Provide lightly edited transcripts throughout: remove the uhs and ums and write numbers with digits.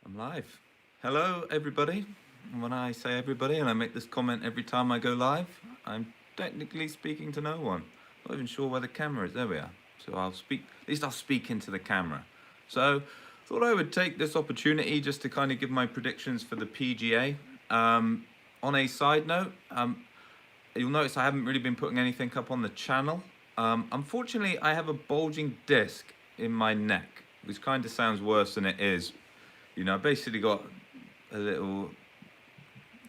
I'm live. Hello, everybody. And when I say everybody, and I make this comment every time I go live, I'm technically speaking to no one. Not even sure where the camera is. There we are. So I'll speak, at least I'll speak into the camera. So thought I would take this opportunity just to kind of give my predictions for the PGA. On a side note, you'll notice I haven't really been putting anything up on the channel. Unfortunately, I have a bulging disc in my neck, which kind of sounds worse than it is. You know, I basically got a little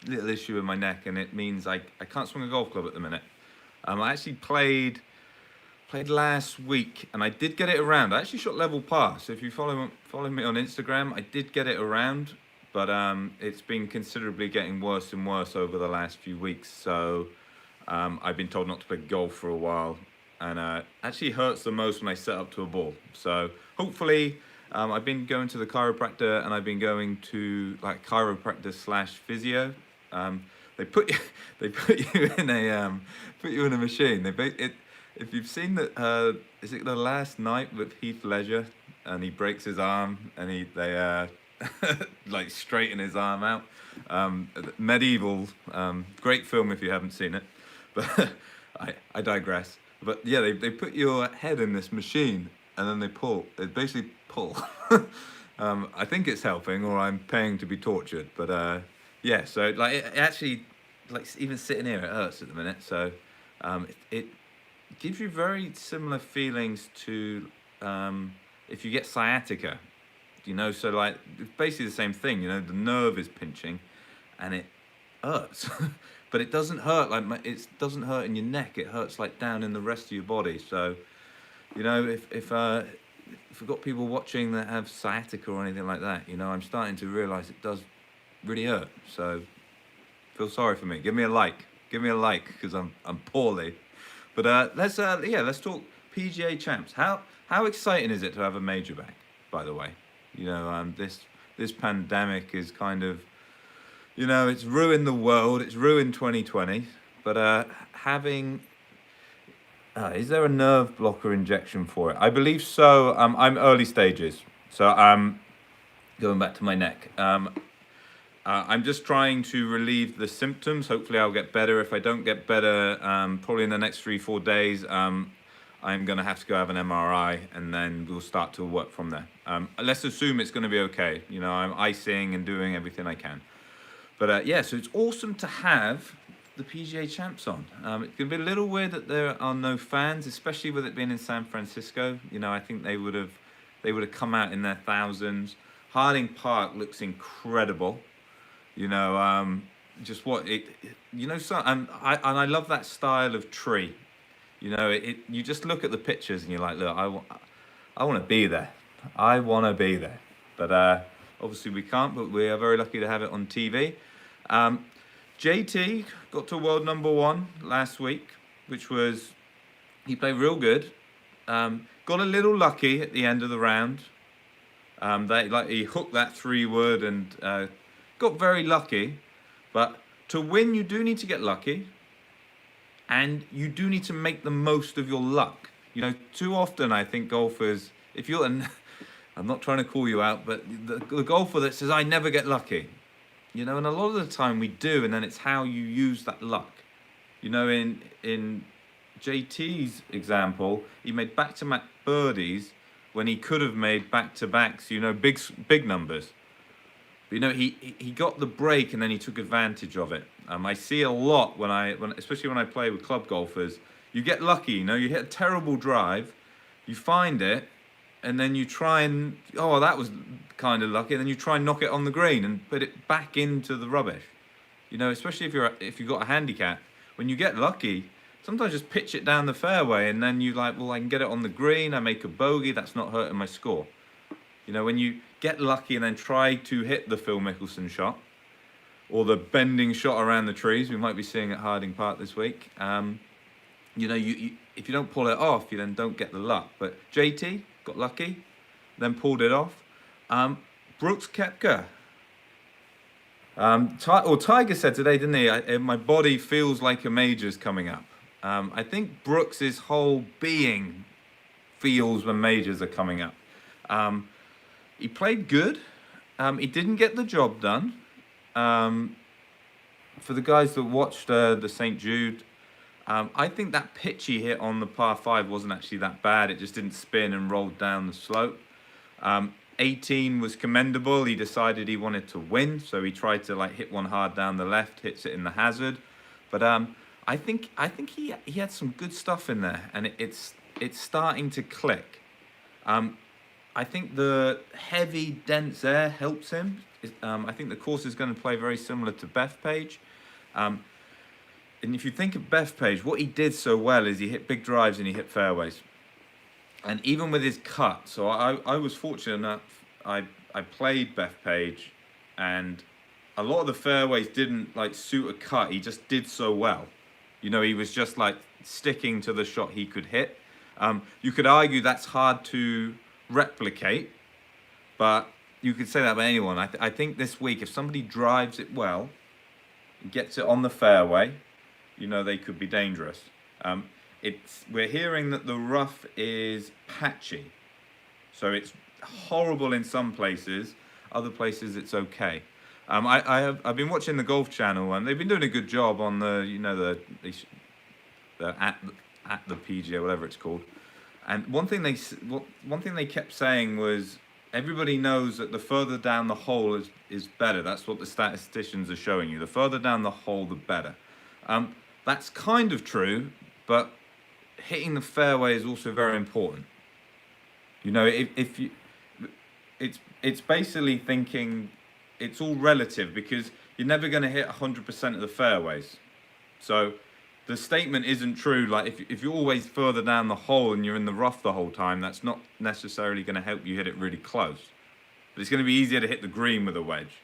issue in my neck, and it means I can't swing a golf club at the minute. I actually played last week, and I did get it around. I actually shot level par. So if you follow me on Instagram, I did get it around, but it's been considerably getting worse and worse over the last few weeks. So I've been told not to play golf for a while, and actually hurts the most when I set up to a ball. So hopefully. I've been going to the chiropractor, and I've been going to like chiropractor / physio. They put you in a machine. If you've seen that, is it The Last Night with Heath Ledger, and he breaks his arm, and they like straighten his arm out. Medieval, great film if you haven't seen it, but I digress. But yeah, they put your head in this machine, and then they pull. They basically pull. I think it's helping, or I'm paying to be tortured. But yeah, so like it actually, like even sitting here, it hurts at the minute. So it gives you very similar feelings to if you get sciatica. You know, so like it's basically the same thing. You know, the nerve is pinching, and it hurts. But it doesn't hurt like it doesn't hurt in your neck. It hurts like down in the rest of your body. So. You know, if we've got people watching that have sciatica or anything like that, you know, I'm starting to realise it does really hurt. So feel sorry for me. Give me a like, because I'm poorly. But let's talk PGA Champs. How exciting is it to have a major back? By the way, you know, this pandemic is kind of, you know, it's ruined the world. It's ruined 2020. But having is there a nerve blocker injection for it? I believe so. I'm early stages, so going back to my neck. I'm just trying to relieve the symptoms. Hopefully, I'll get better. If I don't get better, probably in the next 3-4 days, I'm gonna have to go have an MRI, and then we'll start to work from there. Let's assume it's gonna be okay. You know, I'm icing and doing everything I can. But yeah, so it's awesome to have the PGA Champs on. It can be a little weird that there are no fans, especially with it being in San Francisco. You know, I think they would have come out in their thousands. Harding Park looks incredible. You know, just what it you know. So and I love that style of tree. You know, you just look at the pictures and you're like, look, I want to be there. I want to be there. But obviously we can't. But we are very lucky to have it on TV. JT got to world number 1 last week, which was, he played real good. Got a little lucky at the end of the round. He hooked that 3-wood and got very lucky. But to win, you do need to get lucky, and you do need to make the most of your luck. You know, too often I think golfers, if you're, and I'm not trying to call you out, but the golfer that says, I never get lucky. You know, and a lot of the time we do, and then it's how you use that luck. You know, in JT's example, he made back-to-back birdies when he could have made back-to-backs, you know, big numbers. But, you know, he got the break, and then he took advantage of it. I see a lot especially when I play with club golfers. You get lucky, you know, you hit a terrible drive, you find it, and then you try and, oh, that was kind of lucky. And then you try and knock it on the green and put it back into the rubbish. You know, especially if you've got a handicap. When you get lucky, sometimes just pitch it down the fairway, and then you like, well, I can get it on the green. I make a bogey. That's not hurting my score. You know, when you get lucky and then try to hit the Phil Mickelson shot, or the bending shot around the trees, we might be seeing at Harding Park this week. You know, if you don't pull it off, you then don't get the luck. But JT got lucky, then pulled it off. Brooks Koepka. Tiger said today, didn't he? My body feels like a major's coming up. I think Brooks's whole being feels when majors are coming up. He played good. He didn't get the job done. For the guys that watched the St. Jude, I think that pitch he hit on the par 5 wasn't actually that bad. It just didn't spin and rolled down the slope. 18 was commendable. He decided he wanted to win, so he tried to like hit one hard down the left, hits it in the hazard. But I think he had some good stuff in there, and it's starting to click. I think the heavy, dense air helps him. I think the course is going to play very similar to Bethpage. And if you think of Bethpage, what he did so well is he hit big drives and he hit fairways. And even with his cut, so I was fortunate enough, I played Bethpage, and a lot of the fairways didn't like suit a cut. He just did so well. You know, he was just like sticking to the shot he could hit. You could argue that's hard to replicate, but you could say that about anyone. I think this week, if somebody drives it well, gets it on the fairway, you know, they could be dangerous. We're hearing that the rough is patchy, so it's horrible in some places. Other places it's okay. I've been watching the Golf Channel, and they've been doing a good job on the at the PGA, whatever it's called. And one thing they kept saying was, everybody knows that the further down the hole is better. That's what the statisticians are showing you. The further down the hole, the better. That's kind of true, but hitting the fairway is also very important. You know, it's basically thinking it's all relative, because you're never going to hit 100% of the fairways. So the statement isn't true. Like if you're always further down the hole and you're in the rough the whole time, that's not necessarily going to help you hit it really close. But it's going to be easier to hit the green with a wedge.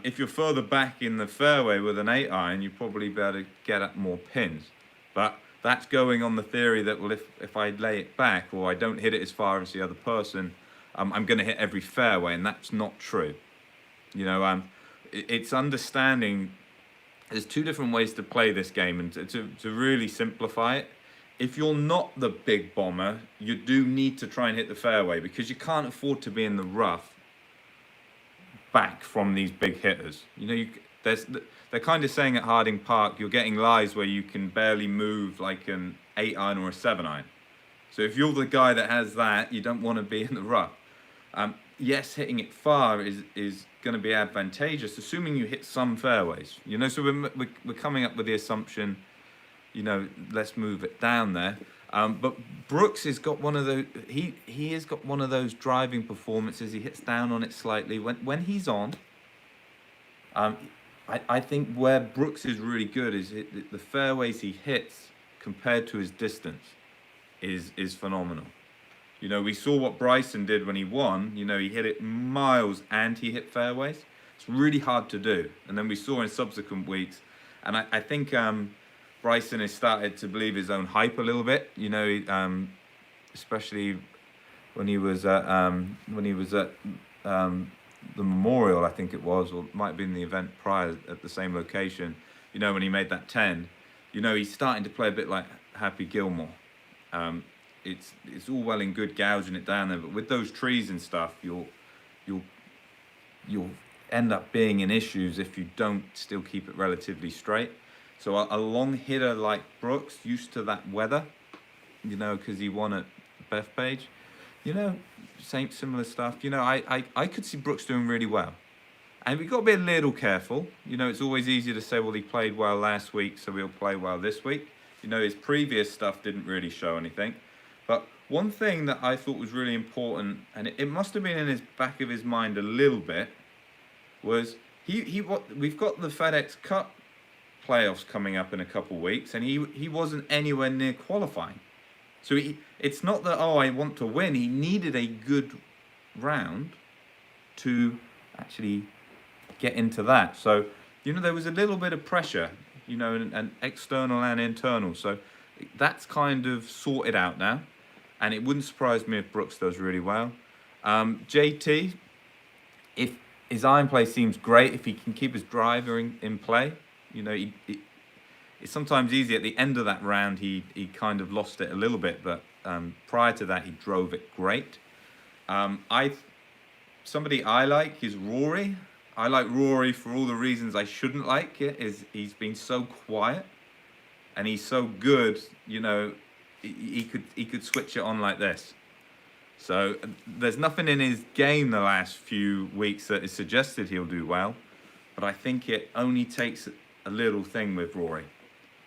If you're further back in the fairway with an 8-iron, you probably be able to get at more pins. But that's going on the theory that, well, if I lay it back or I don't hit it as far as the other person, I'm going to hit every fairway, and that's not true. You know, it's understanding there's two different ways to play this game, and to really simplify it, if you're not the big bomber, you do need to try and hit the fairway, because you can't afford to be in the rough back from these big hitters. You know, they're kind of saying at Harding Park, you're getting lies where you can barely move like an 8-iron or a 7-iron. So if you're the guy that has that, you don't want to be in the rough. Yes, hitting it far is going to be advantageous, assuming you hit some fairways. You know, so we're coming up with the assumption, you know, let's move it down there. But Brooks has got one of those. He has got one of those driving performances. He hits down on it slightly when he's on. I think where Brooks is really good is the fairways he hits compared to his distance is phenomenal. You know, we saw what Bryson did when he won. You know, he hit it miles and he hit fairways. It's really hard to do. And then we saw in subsequent weeks, and I think Bryson has started to believe his own hype a little bit. You know, especially when he was at the Memorial, I think it was, or it might have been the event prior at the same location. You know, when he made that 10, you know, he's starting to play a bit like Happy Gilmore. It's all well and good gouging it down there, but with those trees and stuff, you'll end up being in issues if you don't still keep it relatively straight. So a long hitter like Brooks, used to that weather, you know, because he won at Bethpage, you know, similar stuff. You know, I could see Brooks doing really well. And we've got to be a little careful. You know, it's always easy to say, well, he played well last week, so he'll play well this week. You know, his previous stuff didn't really show anything. But one thing that I thought was really important, and it must have been in his back of his mind a little bit, was we've got the FedEx Cup playoffs coming up in a couple of weeks, and he wasn't anywhere near qualifying. So it's not that, oh, I want to win. He needed a good round to actually get into that. So, you know, there was a little bit of pressure, you know, and external and internal. So that's kind of sorted out now. And it wouldn't surprise me if Brooks does really well. JT, if his iron play seems great, if he can keep his driver in play, you know, it's sometimes easy. At the end of that round, he kind of lost it a little bit, but prior to that, he drove it great. I somebody I like is Rory. I like Rory for all the reasons I shouldn't like it. Is he's been so quiet, and he's so good. You know, he could switch it on like this. So there's nothing in his game the last few weeks that has suggested he'll do well, but I think it only takes a little thing with Rory.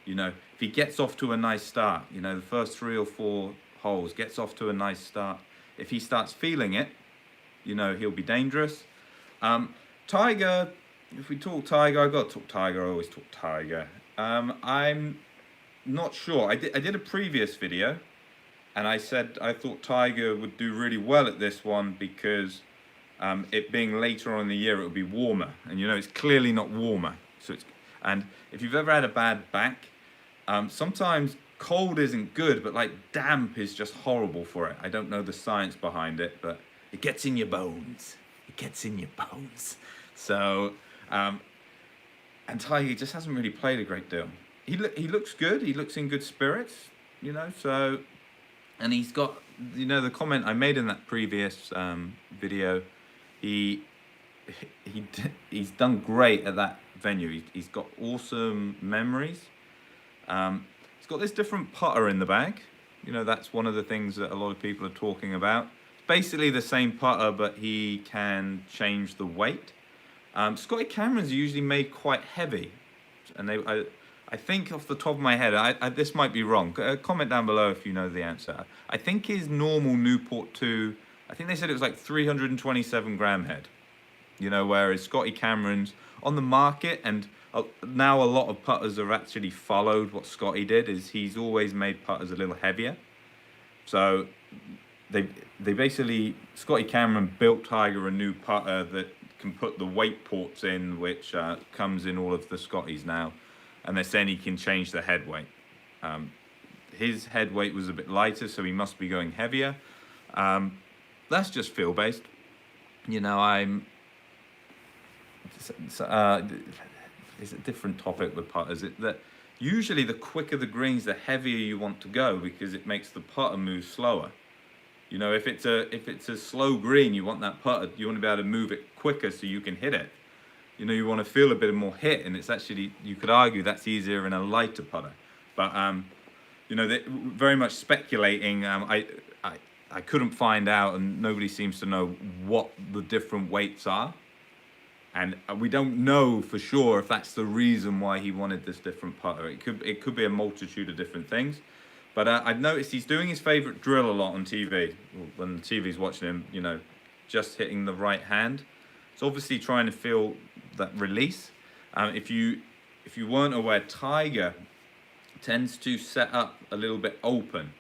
You know, if he gets off to a nice start, you know, the first 3 or 4 holes, gets off to a nice start. If he starts feeling it, you know, he'll be dangerous. Tiger, if we talk Tiger, I've got to talk Tiger, I always talk Tiger. I'm not sure. I did a previous video, and I said I thought Tiger would do really well at this one because it being later on in the year, it would be warmer. And you know, it's clearly not warmer. So and if you've ever had a bad back, sometimes cold isn't good, but like damp is just horrible for it. I don't know the science behind it, but it gets in your bones. It gets in your bones. So, and Tiger just hasn't really played a great deal. He looks good. He looks in good spirits, you know. So, and he's got, you know, the comment I made in that previous video. He's done great at that venue. He's got awesome memories. He's got this different putter in the bag. You know, that's one of the things that a lot of people are talking about. It's basically the same putter, but he can change the weight. Scotty Cameron's are usually made quite heavy, and I think off the top of my head, this might be wrong. Comment down below if you know the answer. I think his normal Newport 2, I think they said it was like 327 gram head. You know, whereas Scotty Cameron's on the market, and now a lot of putters have actually followed what Scotty did, is he's always made putters a little heavier. So they basically, Scotty Cameron built Tiger a new putter that can put the weight ports in, which comes in all of the Scotties now. And they're saying he can change the head weight. His head weight was a bit lighter, so he must be going heavier. That's just feel based. You know, it's a different topic with putters. That usually the quicker the greens, the heavier you want to go, because it makes the putter move slower. You know, if it's a slow green, you want that putter, you want to be able to move it quicker so you can hit it. You know, you want to feel a bit more hit, and it's actually, you could argue that's easier in a lighter putter. But you know, very much speculating. I couldn't find out, and nobody seems to know what the different weights are. And we don't know for sure if that's the reason why he wanted this different putter. It could be a multitude of different things. But I've noticed he's doing his favourite drill a lot on TV. When the TV's watching him, you know, just hitting the right hand. It's obviously trying to feel that release. If you weren't aware, Tiger tends to set up a little bit open.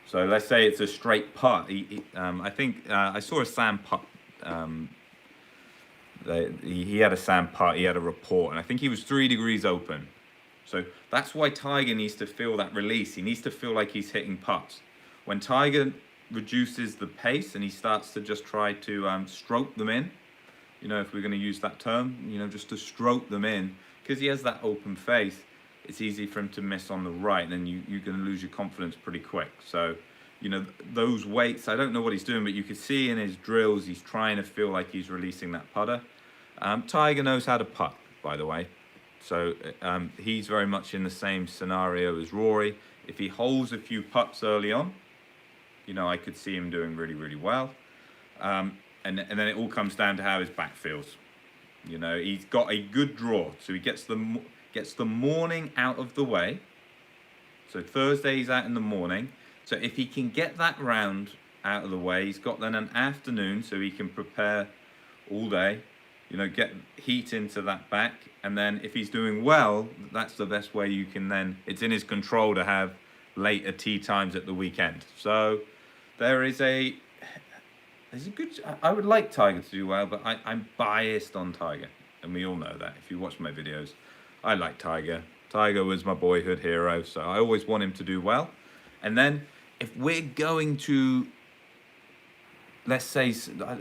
So let's say it's a straight putt. I think I saw a sand putt. He had a sand putt. He had a report, and I think he was 3 degrees open. So that's why Tiger needs to feel that release. He needs to feel like he's hitting putts. When Tiger reduces the pace and he starts to just try to stroke them in, you know, if we're going to use that term, you know, just to stroke them in, because he has that open face, it's easy for him to miss on the right, and then you're going to lose your confidence pretty quick. So, you know, those weights, I don't know what he's doing, but you can see in his drills, he's trying to feel like he's releasing that putter. Tiger knows how to putt, by the way. So he's very much in the same scenario as Rory. If he holds a few putts early on, you know, I could see him doing really, really well. And then it all comes down to how his back feels. You know, he's got a good draw, so he gets the morning out of the way. So Thursday he's out in the morning. So if he can get that round out of the way, he's got then an afternoon, so he can prepare all day. You know, get heat into that back, and then if he's doing well, that's the best way you can then, it's in his control to have later tee times at the weekend. So there's a good, I would like Tiger to do well, but I'm biased on Tiger, and we all know that. If you watch my videos, I like Tiger. Tiger was my boyhood hero, so I always want him to do well. And then if we're going to, let's say,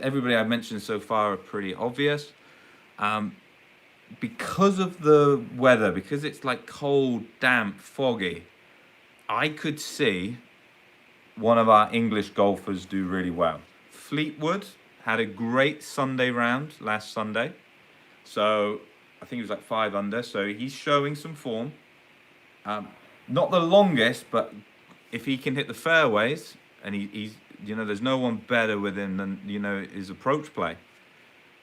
everybody I've mentioned so far are pretty obvious. Because of the weather, because it's like cold, damp, foggy, I could see one of our English golfers do really well. Fleetwood had a great Sunday round last Sunday. So I think he was like 5 under. So he's showing some form. Not the longest, but if he can hit the fairways, and he's, you know, there's no one better with him than, you know, his approach play.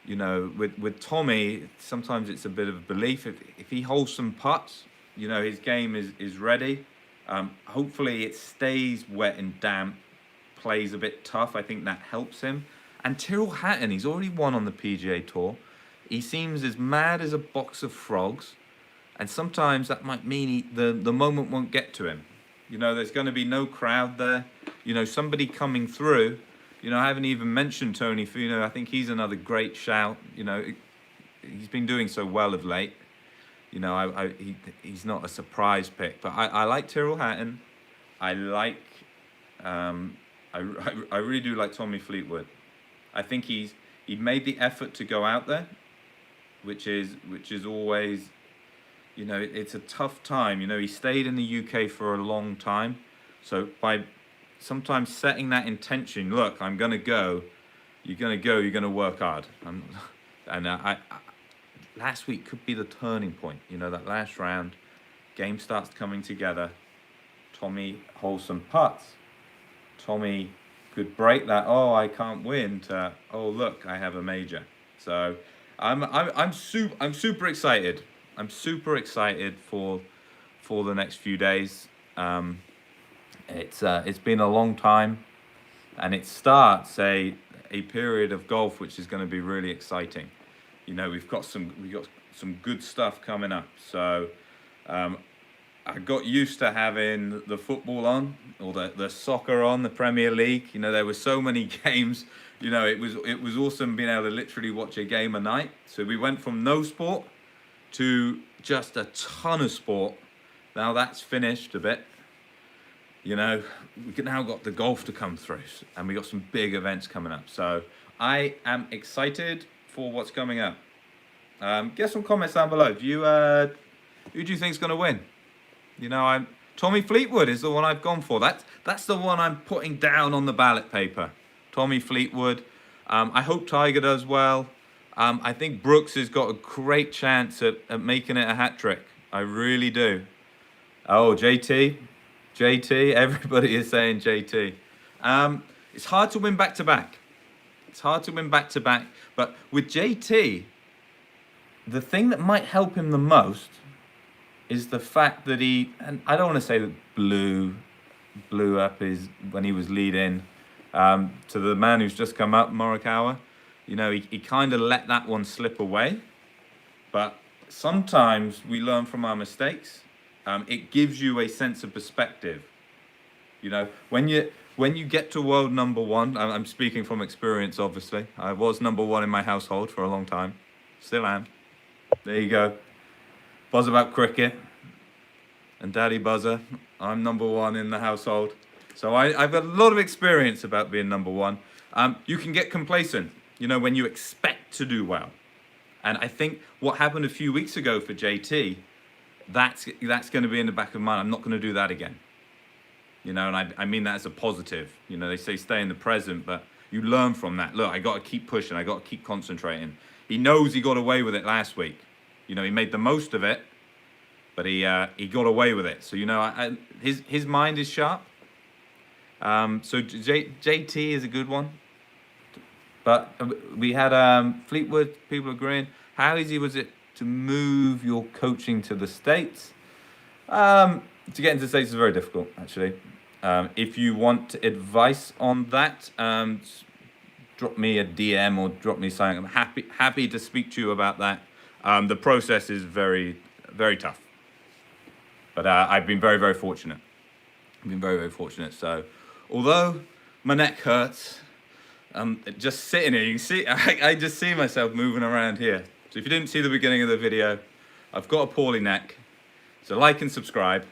You know, with Tommy, sometimes it's a bit of belief. If he holds some putts, you know, his game is ready. Hopefully it stays wet and damp, plays a bit tough. I think that helps him. And Tyrrell Hatton, he's already won on the PGA Tour. He seems as mad as a box of frogs. And sometimes that might mean the moment won't get to him. You know, there's going to be no crowd there. You know, somebody coming through. You know, I haven't even mentioned Tony Finau. I think he's another great shout. You know, he's been doing so well of late. You know, he's not a surprise pick. But I like Tyrrell Hatton. I like... I really do like Tommy Fleetwood. I think he made the effort to go out there, which is always, you know, it's a tough time. You know, he stayed in the UK for a long time, so by sometimes setting that intention, look, I'm gonna go, you're gonna work hard. I last week could be the turning point. You know, that last round, game starts coming together. Tommy holds some putts. Tommy could break that, oh, I can't win, to, oh, look, I have a major. So I'm super excited. I'm super excited for the next few days. It's been a long time, and it starts a period of golf which is going to be really exciting. You know, we've got some good stuff coming up. So I got used to having the football on, or the soccer on, the Premier League. You know, there were so many games. You know, it was awesome being able to literally watch a game a night. So we went from no sport to just a ton of sport. Now that's finished a bit. You know, we now got the golf to come through, and we got some big events coming up. So I am excited for what's coming up. Get some comments down below. Who do you think is going to win? You know, Tommy Fleetwood is the one I've gone for. That's the one I'm putting down on the ballot paper. Tommy Fleetwood. I hope Tiger does well. I think Brooks has got a great chance at making it a hat trick. I really do. Oh, JT, everybody is saying JT. It's hard to win back-to-back. But with JT, the thing that might help him the most is the fact that and I don't want to say that blew up when he was leading to the man who's just come up, Morikawa. You know, he kind of let that one slip away. But sometimes we learn from our mistakes. It gives you a sense of perspective. You know, when you get to world number one, I'm speaking from experience, obviously. I was number one in my household for a long time. Still am. There you go. Buzz about cricket. And Daddy Buzzer, I'm number one in the household. So I've got a lot of experience about being number one. You can get complacent, you know, when you expect to do well. And I think what happened a few weeks ago for JT, that's going to be in the back of my mind. I'm not going to do that again. You know, and I mean that as a positive. You know, they say stay in the present, but you learn from that. Look, I got to keep pushing. I got to keep concentrating. He knows he got away with it last week. You know, he made the most of it, but he got away with it. So, you know, his mind is sharp. So JT is a good one. But we had Fleetwood, people agreeing. How easy was it to move your coaching to the States? To get into the States is very difficult, actually. If you want advice on that, drop me a DM or drop me something. I'm happy to speak to you about that. The process is very, very tough. But I've been very, very fortunate. So, although my neck hurts, just sitting here, you can see, I just see myself moving around here. So if you didn't see the beginning of the video, I've got a poorly neck. So like and subscribe.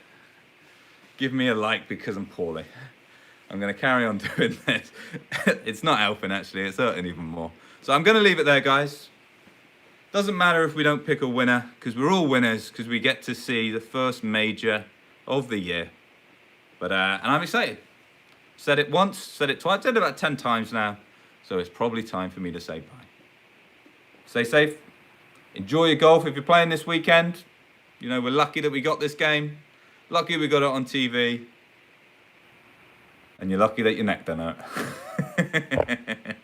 Give me a like because I'm poorly. I'm going to carry on doing this. It's not helping, actually. It's hurting even more. So I'm going to leave it there, guys. Doesn't matter if we don't pick a winner, because we're all winners, because we get to see the first major of the year. But and I'm excited. Said it once, said it twice, said it about 10 times now. So it's probably time for me to say bye. Stay safe. Enjoy your golf if you're playing this weekend. You know, we're lucky that we got this game. Lucky we got it on TV. And you're lucky that your neck don't hurt.